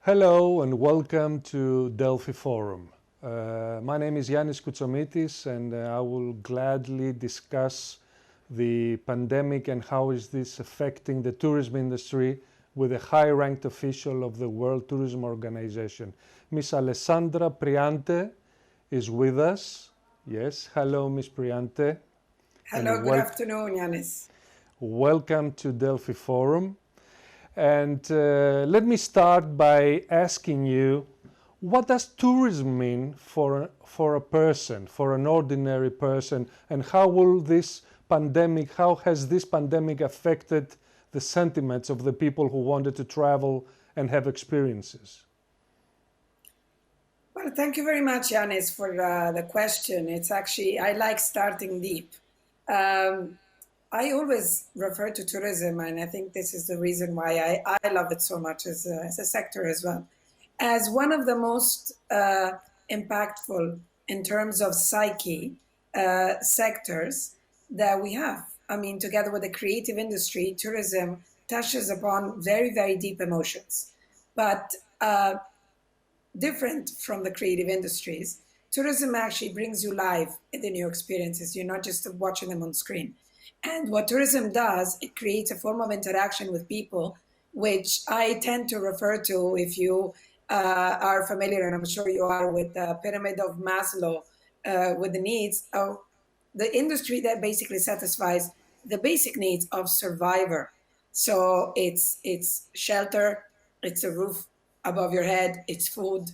Hello and welcome to Delphi Forum. My name is Yannis Koutsomitis and I will gladly discuss the pandemic and how is this affecting the tourism industry with a high-ranked official of the World Tourism Organization. Miss Alessandra Priante is with us. Yes, hello Miss Priante. Hello, good afternoon, Yannis. Welcome to Delphi Forum. And let me start by asking you, what does tourism mean for a person, for an ordinary person, and how has this pandemic affected the sentiments of the people who wanted to travel and have experiences? Well, thank you very much, Yannis, for the question. I like starting deep. Um, I always refer to tourism, and I think this is the reason why I love it so much as a sector as well, as one of the most impactful in terms of psyche sectors that we have. I mean, together with the creative industry, tourism touches upon very, very deep emotions. But different from the creative industries, tourism actually brings you live in the new experiences. You're not just watching them on screen. And what tourism does, it creates a form of interaction with people, which I tend to refer to, if you are familiar, and I'm sure you are, with the pyramid of Maslow, with the needs of the industry that basically satisfies the basic needs of survivor. So it's shelter, it's a roof above your head, it's food,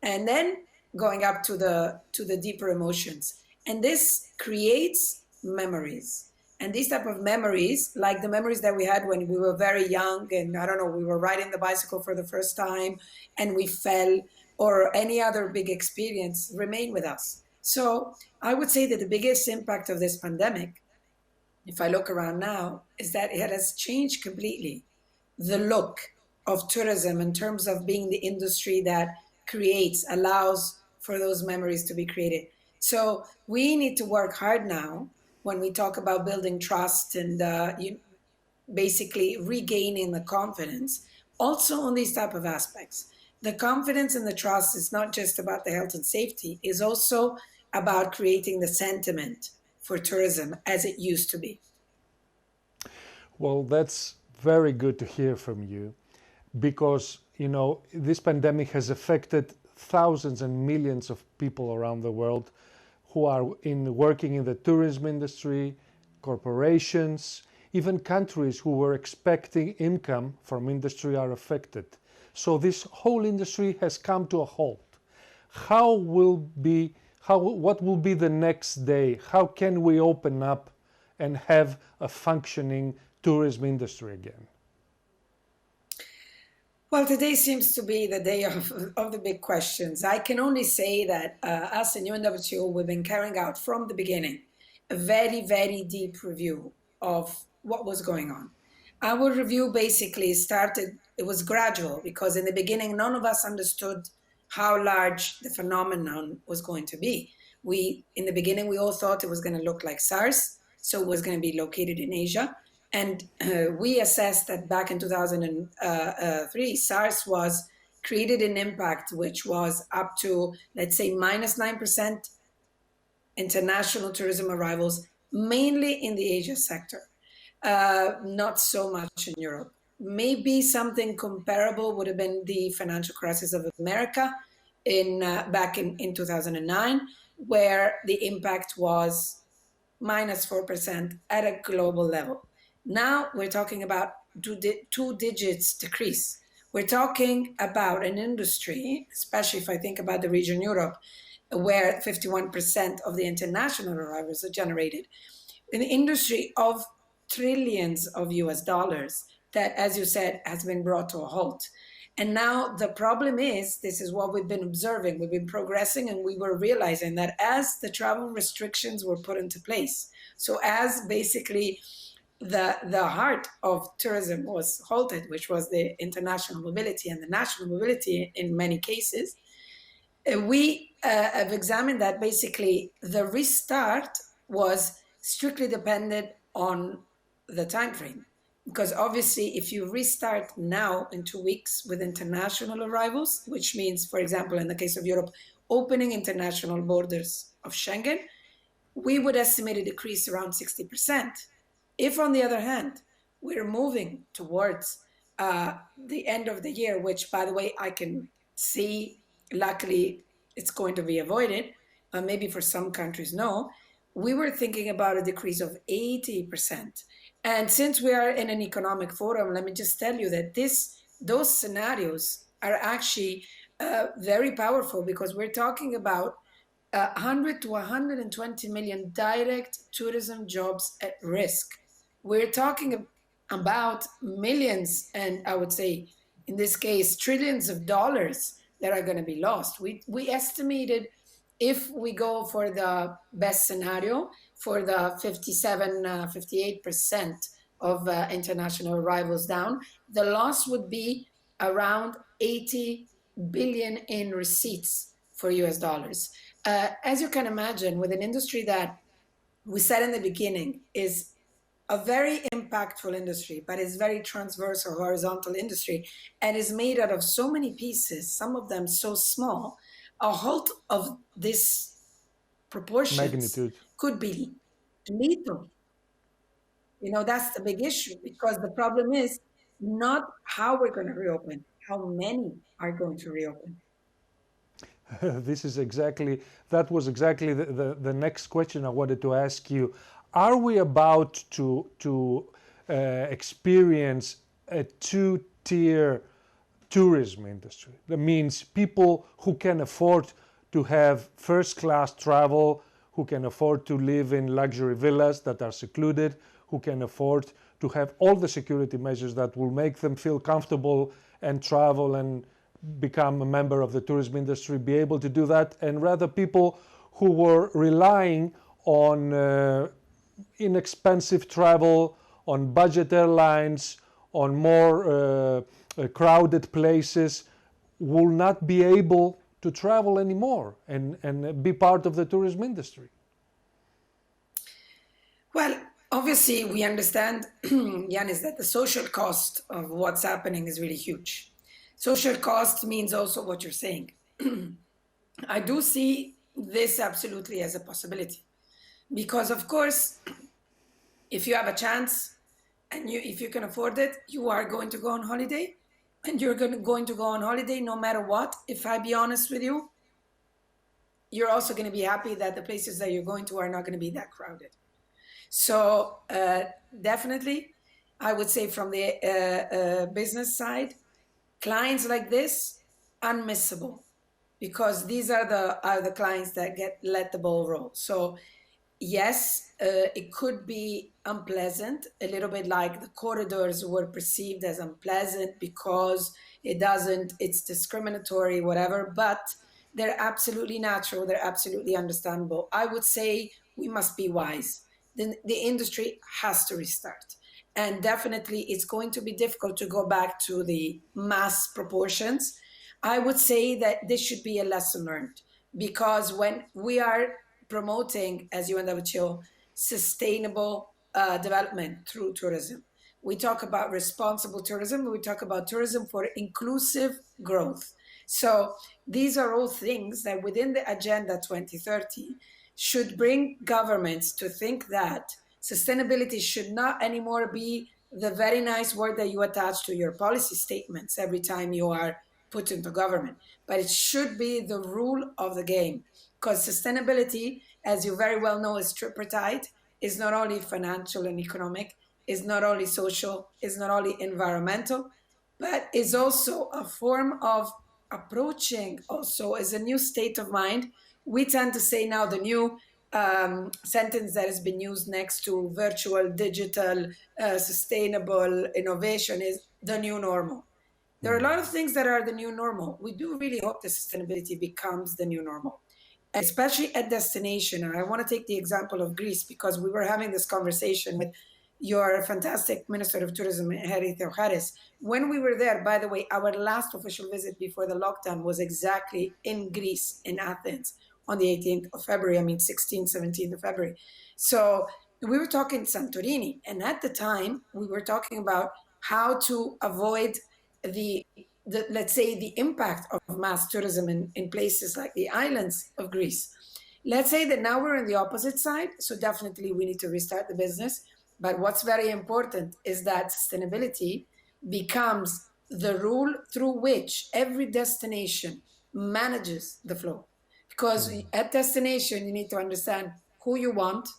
and then going up to the deeper emotions. And this creates memories. And these type of memories, like the memories that we had when we were very young, and I don't know, we were riding the bicycle for the first time and we fell, or any other big experience, remain with us. So I would say that the biggest impact of this pandemic, if I look around now, is that it has changed completely the look of tourism in terms of being the industry that creates, allows for those memories to be created. So we need to work hard now when we talk about building trust and basically regaining the confidence, also on these type of aspects. The confidence and the trust is not just about the health and safety, is also about creating the sentiment for tourism as it used to be. Well, that's very good to hear from you because, this pandemic has affected thousands and millions of people around the world who are working in the tourism industry, corporations, even countries who were expecting income from industry are affected. So this whole industry has come to a halt. What will be the next day? How can we open up and have a functioning tourism industry again? Well, today seems to be the day of the big questions. I can only say that us in UNWTO, we've been carrying out from the beginning a very, very deep review of what was going on. Our review basically started, it was gradual because in the beginning, none of us understood how large the phenomenon was going to be. In the beginning, we all thought it was going to look like SARS, so it was going to be located in Asia. And we assessed that back in 2003, SARS was created an impact which was up to, let's say, minus 9% international tourism arrivals, mainly in the Asia sector, not so much in Europe. Maybe something comparable would have been the financial crisis of America back in 2009, where the impact was minus 4% at a global level. Now we're talking about two digits decrease. We're talking about an industry, especially if I think about the region Europe, where 51% of the international arrivals are generated, an industry of trillions of US dollars that, as you said, has been brought to a halt. And now the problem is, this is what we've been observing. We've been progressing and we were realizing that as the travel restrictions were put into place, so as basically the heart of tourism was halted, which was the international mobility and the national mobility in many cases, we have examined that basically the restart was strictly dependent on the time frame. Because obviously, if you restart now in 2 weeks with international arrivals, which means, for example, in the case of Europe, opening international borders of Schengen, we would estimate a decrease around 60%. If, on the other hand, we're moving towards the end of the year, which, by the way, I can see, luckily, it's going to be avoided, maybe for some countries, no, we were thinking about a decrease of 80%. And since we are in an economic forum, let me just tell you that those scenarios are actually very powerful, because we're talking about 100 to 120 million direct tourism jobs at risk. We're talking about millions, and I would say, in this case, trillions of dollars that are going to be lost. We estimated, if we go for the best scenario, for the 57, 58% of international arrivals down, the loss would be around 80 billion in receipts for US dollars. As you can imagine, with an industry that we said in the beginning is a very impactful industry, but is very transverse or horizontal industry, and is made out of so many pieces, some of them so small, a halt of this proportions Magnitude. could be lethal. That's the big issue, because the problem is not how we're going to reopen, how many are going to reopen. This is exactly, that was exactly the next question I wanted to ask you. Are we about to experience a two-tier tourism industry? That means people who can afford to have first-class travel, who can afford to live in luxury villas that are secluded, who can afford to have all the security measures that will make them feel comfortable and travel and become a member of the tourism industry, be able to do that, and rather people who were relying on inexpensive travel, on budget airlines, on more crowded places, will not be able to travel anymore and be part of the tourism industry? Well, obviously, we understand, Yannis, that the social cost of what's happening is really huge. Social cost means also what you're saying. I do see this absolutely as a possibility, because, of course, if you have a chance and if you can afford it, you are going to go on holiday, and you're going to go on holiday no matter what. If I be honest with you, you're also going to be happy that the places that you're going to are not going to be that crowded. So definitely, I would say from the business side, clients like this, unmissable, because these are the clients that let the ball roll. So yes, it could be unpleasant, a little bit like the corridors were perceived as unpleasant because it's discriminatory, whatever, but they're absolutely natural, they're absolutely understandable. I would say we must be wise. The industry has to restart. And definitely it's going to be difficult to go back to the mass proportions. I would say that this should be a lesson learned, because when we are promoting, as UNWTO, sustainable development through tourism, we talk about responsible tourism, we talk about tourism for inclusive growth. So these are all things that within the Agenda 2030 should bring governments to think that sustainability should not anymore be the very nice word that you attach to your policy statements every time you are put into government, but it should be the rule of the game. Because sustainability, as you very well know, is tripartite, is not only financial and economic, is not only social, is not only environmental, but is also a form of approaching, also as a new state of mind. We tend to say now the new sentence that has been used next to virtual, digital, sustainable innovation is the new normal. There are a lot of things that are the new normal. We do really hope that sustainability becomes the new normal, especially at destination. And I want to take the example of Greece, because we were having this conversation with your fantastic Minister of Tourism, Harry Theocharis. When we were there, by the way, our last official visit before the lockdown was exactly in Greece, in Athens, on the 18th of February, 16th, 17th of February. So we were talking Santorini, and at the time we were talking about how to avoid the let's say the impact of mass tourism in places like the islands of Greece. Let's say that now we're on the opposite side, so definitely we need to restart the business. But what's very important is that sustainability becomes the rule through which every destination manages the flow. Because at destination, you need to understand who you want,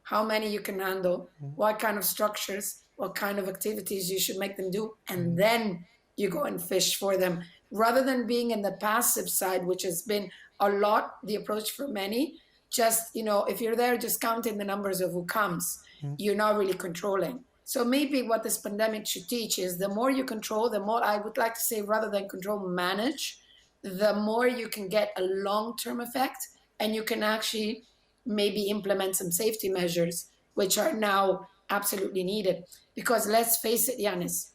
how many you can handle, what kind of structures, what kind of activities you should make them do, and then you go and fish for them, rather than being in the passive side, which has been a lot the approach for many. Just, if you're there just counting the numbers of who comes, you're not really controlling. So maybe what this pandemic should teach is the more you control, the more, I would like to say, rather than control, manage, the more you can get a long-term effect, and you can actually maybe implement some safety measures, which are now absolutely needed. Because let's face it, Yannis,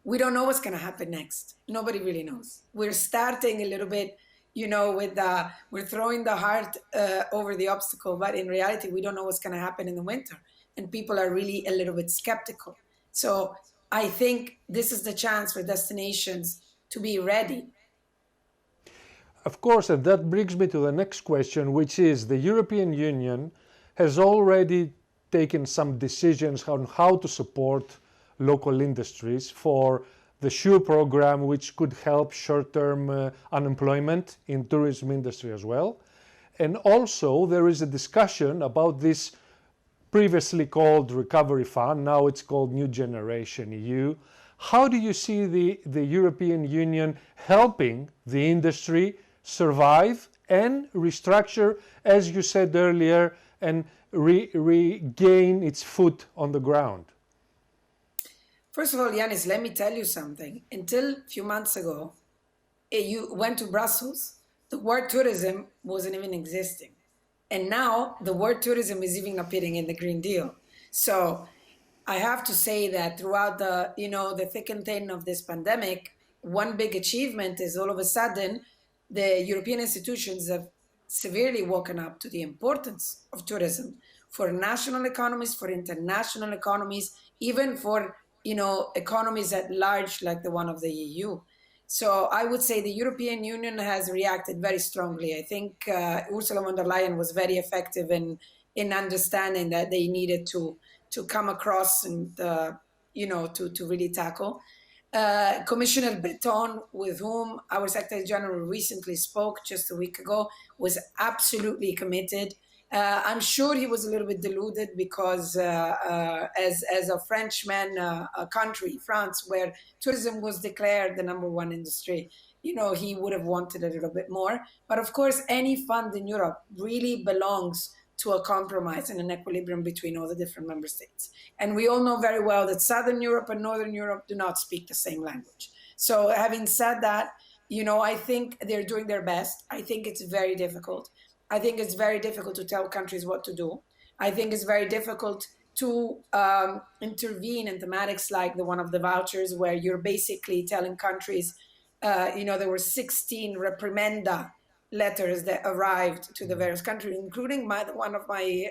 we don't know what's going to happen next. Nobody really knows. We're starting a little bit, with we're throwing the heart over the obstacle, but in reality, we don't know what's going to happen in the winter. And people are really a little bit skeptical. So I think this is the chance for destinations to be ready. Of course, and that brings me to the next question, which is the European Union has already taken some decisions on how to support local industries for the SURE program, which could help short-term unemployment in tourism industry as well. And also there is a discussion about this previously called Recovery Fund, now it's called New Generation EU. How do you see the European Union helping the industry survive and restructure, as you said earlier, and regain its foot on the ground? First of all, Yannis, let me tell you something. Until a few months ago, you went to Brussels, the word tourism wasn't even existing. And now the word tourism is even appearing in the Green Deal. So I have to say that throughout the thick and thin of this pandemic, one big achievement is all of a sudden the European institutions have severely woken up to the importance of tourism for national economies, for international economies, even for economies at large like the one of the EU. So I would say the European Union has reacted very strongly. I think Ursula von der Leyen was very effective in understanding that they needed to come across and to really tackle. Commissioner Breton, with whom our Secretary General recently spoke just a week ago, was absolutely committed. I'm sure he was a little bit deluded because as a Frenchman, a country, France, where tourism was declared the #1 industry, he would have wanted a little bit more. But of course, any fund in Europe really belongs to a compromise and an equilibrium between all the different member states. And we all know very well that Southern Europe and Northern Europe do not speak the same language. So having said that, I think they're doing their best. I think it's very difficult. I think it's very difficult to tell countries what to do. I think it's very difficult to intervene in thematics like the one of the vouchers, where you're basically telling countries, there were 16 reprimenda letters that arrived to the various countries, including one of my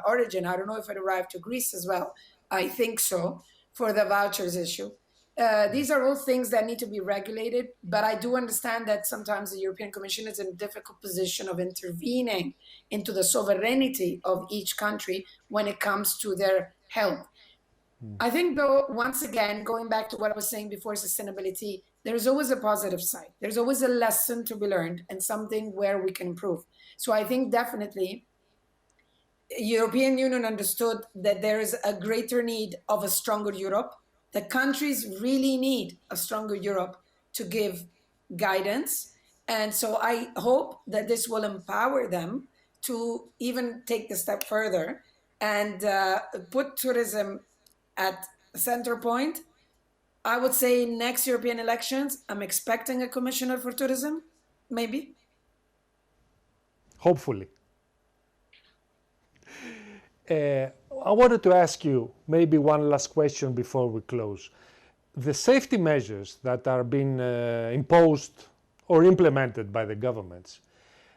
origin. I don't know if it arrived to Greece as well. I think so, for the vouchers issue. These are all things that need to be regulated, but I do understand that sometimes the European Commission is in a difficult position of intervening into the sovereignty of each country when it comes to their health. I think, though, once again, going back to what I was saying before, sustainability, there's always a positive side. There's always a lesson to be learned and something where we can improve. So I think definitely the European Union understood that there is a greater need of a stronger Europe. The countries really need a stronger Europe to give guidance. And so I hope that this will empower them to even take the step further and put tourism at the center point. I would say next European elections, I'm expecting a commissioner for tourism, maybe. Hopefully. I wanted to ask you maybe one last question before we close. The safety measures that are being imposed or implemented by the governments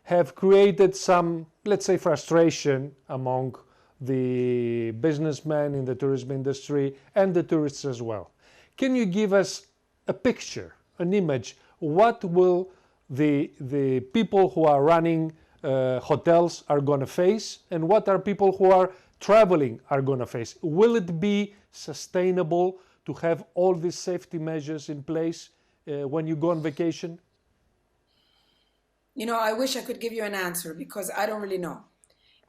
have created some, let's say, frustration among the businessmen in the tourism industry, and the tourists as well. Can you give us a picture, an image? What will the people who are running hotels are going to face, and what are people who are traveling are going to face? Will it be sustainable to have all these safety measures in place when you go on vacation? You know, I wish I could give you an answer because I don't really know.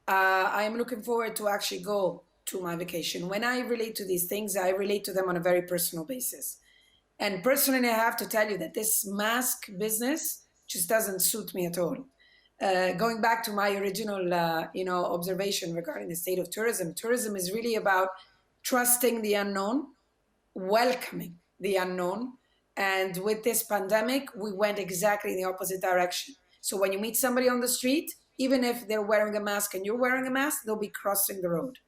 I am looking forward to actually go to my vacation. When I relate to these things, I relate to them on a very personal basis. And personally, I have to tell you that this mask business just doesn't suit me at all. Going back to my original, observation regarding the state of tourism, tourism is really about trusting the unknown, welcoming the unknown. And with this pandemic, we went exactly in the opposite direction. So when you meet somebody on the street, even if they're wearing a mask and you're wearing a mask, they'll be crossing the road.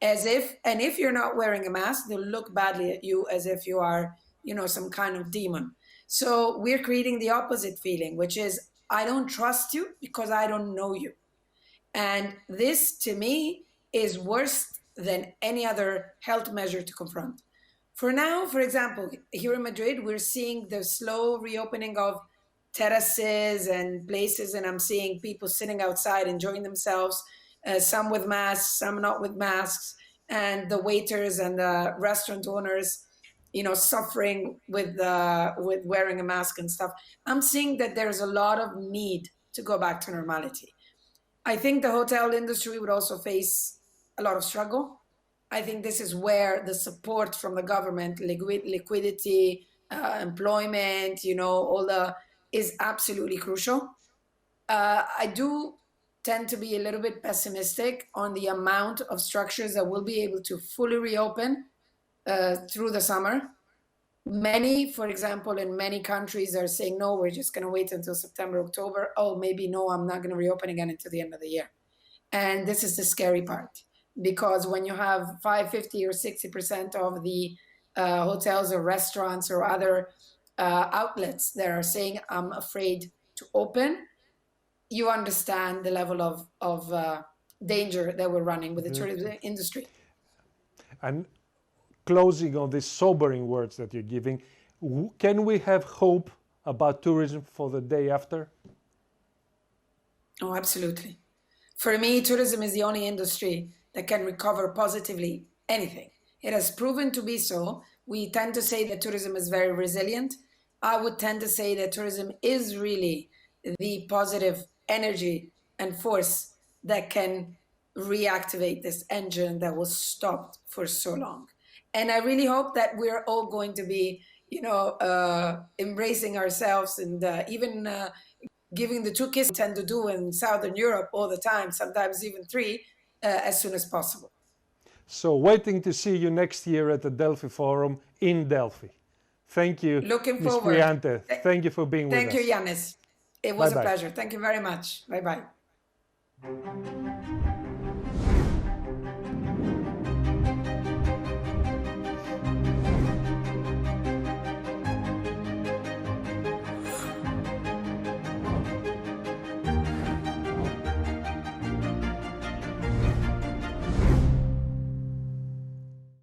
And if you're not wearing a mask, they'll look badly at you as if you are, some kind of demon. So we're creating the opposite feeling, which is, I don't trust you because I don't know you. And this, to me, is worse than any other health measure to confront. For now, for example, here in Madrid, we're seeing the slow reopening of terraces and places, and I'm seeing people sitting outside enjoying themselves, some with masks, some not with masks, and the waiters and the restaurant owners, suffering with wearing a mask and stuff. I'm seeing that there's a lot of need to go back to normality. I think the hotel industry would also face a lot of struggle. I think this is where the support from the government, liquidity, employment, is absolutely crucial. I do tend to be a little bit pessimistic on the amount of structures that will be able to fully reopen through the summer. Many, for example, in many countries are saying, no, we're just going to wait until September, October. Oh, maybe no, I'm not going to reopen again until the end of the year. And this is the scary part, because when you have 50 or 60% of the hotels or restaurants or other outlets that are saying, I'm afraid to open, you understand the level of danger that we're running with the tourism industry. And closing on these sobering words that you're giving, can we have hope about tourism for the day after? Oh, absolutely. For me, tourism is the only industry that can recover positively anything. It has proven to be so. We tend to say that tourism is very resilient. I would tend to say that tourism is really the positive energy and force that can reactivate this engine that was stopped for so long. And I really hope that we're all going to be, embracing ourselves and even giving the 2 kisses we tend to do in Southern Europe all the time, sometimes even 3, as soon as possible. So waiting to see you next year at the Delphi Forum in Delphi. Thank you, Looking Ms. forward. Priante. Thank you for being with us. Thank you, Yannis. It was Bye-bye. a pleasure. Thank you very much. Bye-bye.